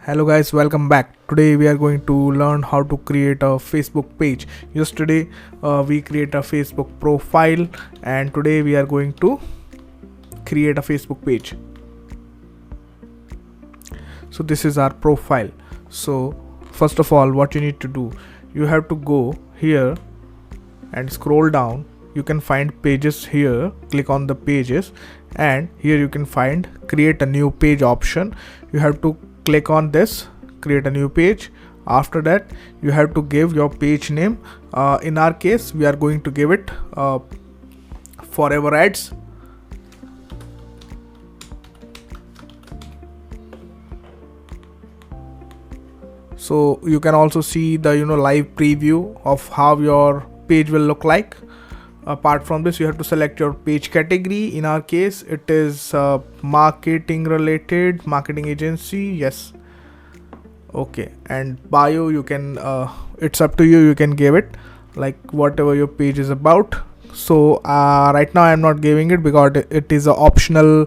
Hello guys, welcome back. Today we are going to learn how to create a Facebook page. Yesterday we create a Facebook profile and today we are going to create a Facebook page. So this is our profile. So first of all, what you need to do, you have to go here and scroll down. You can find pages here, click on the pages, and here you can find create a new page option. You have to click on this, create a new page. After that you have to give your page name. In our case we are going to give it Forever Ads. So you can also see the live preview of how your page will look like. Apart from this, you have to select your page category. In our case it is marketing related, marketing agency, yes. Okay, and bio, you can it's up to you, you can give it like whatever your page is about. So right now I'm not giving it because it is an optional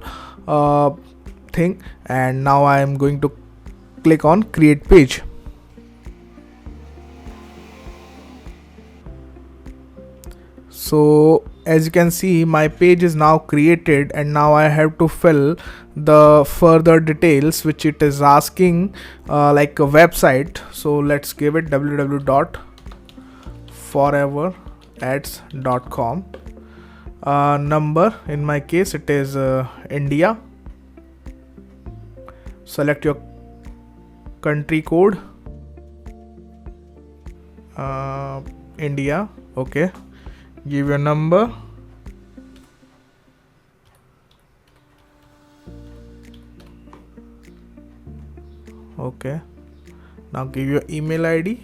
thing. And now I am going to click on create page. So as you can see, my page is now created, and now I have to fill the further details which it is asking, like a website. So let's give it www.foreverads.com. Number, in my case it is India. Select your country code, India. Okay, give your number. Okay, now give your email ID.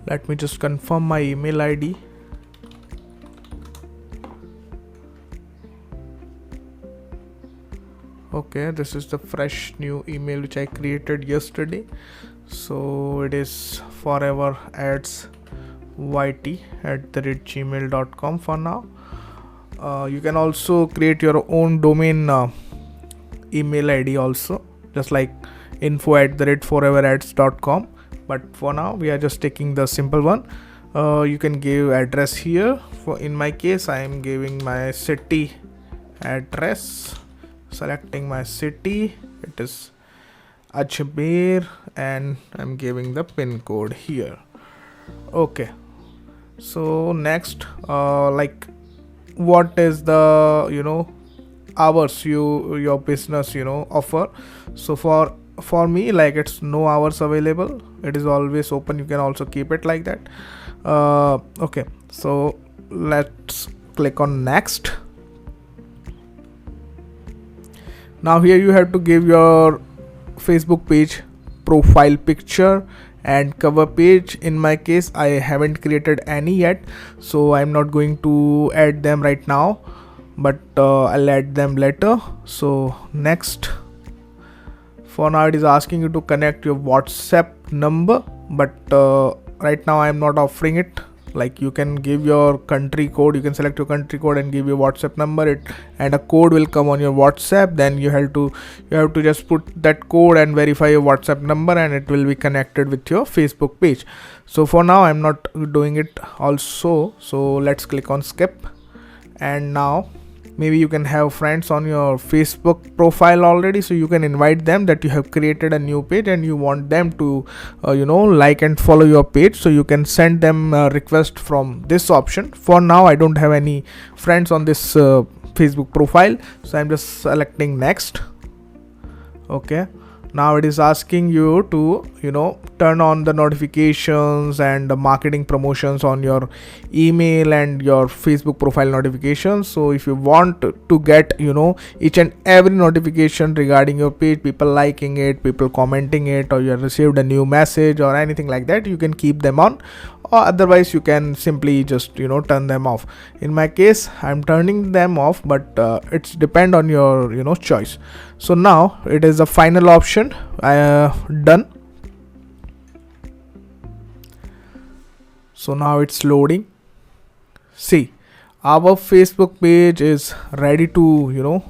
Let me just confirm my email ID. Okay, this is the fresh new email which I created yesterday. So it is foreverads@gmail.com for now. You can also create your own domain email ID also, just like info@foreverads.com, but for now we are just taking the simple one. You can give address here. In my case I am giving my city address, selecting my city, it is Ajmer, and I'm giving the pin code here. Okay, so next, like what is the hours your business offer. So for me, like, it's no hours available, it is always open. You can also keep it like that. Okay, so let's click on next. Now here you have to give your Facebook page profile picture and cover page. In my case I haven't created any yet, so I'm not going to add them right now, but I'll add them later. So next, for now it is asking you to connect your WhatsApp number, but right now I'm not offering it. Like, you can give your country code, you can select your country code and give your WhatsApp number, and a code will come on your WhatsApp. Then you have to just put that code and verify your WhatsApp number, and it will be connected with your Facebook page. So for now I'm not doing it also, so let's click on skip. And now maybe you can have friends on your Facebook profile already, so you can invite them that you have created a new page and you want them to like and follow your page. So you can send them a request from this option. For now I don't have any friends on this Facebook profile, so I'm just selecting next. Okay, now it is asking you to turn on the notifications and the marketing promotions on your email and your Facebook profile notifications. So if you want to get each and every notification regarding your page, people liking it, people commenting it, or you have received a new message or anything like that, you can keep them on, or otherwise you can simply just turn them off. In my case I'm turning them off, but it's depend on your choice. So now it is the final option. Done. So now it's loading. See, our Facebook page is ready to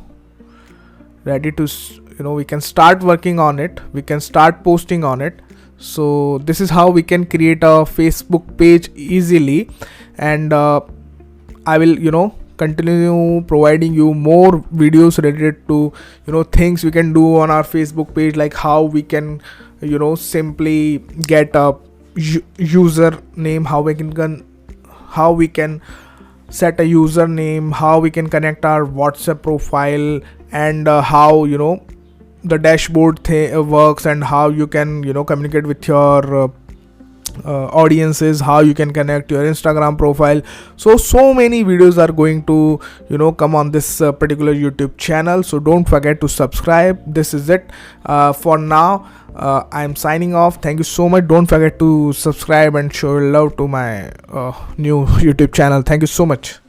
we can start working on it, we can start posting on it. So this is how we can create a Facebook page easily. And I will continue providing you more videos related to things we can do on our Facebook page, like how we can simply get a username, how we can set a username, how we can connect our WhatsApp profile, and how the dashboard works, and how you can communicate with your audiences, how you can connect your Instagram profile. So many videos are going to come on this particular YouTube channel. So don't forget to subscribe. This is it for now. I'm signing off. Thank you so much. Don't forget to subscribe and show your love to my new YouTube channel. Thank you so much.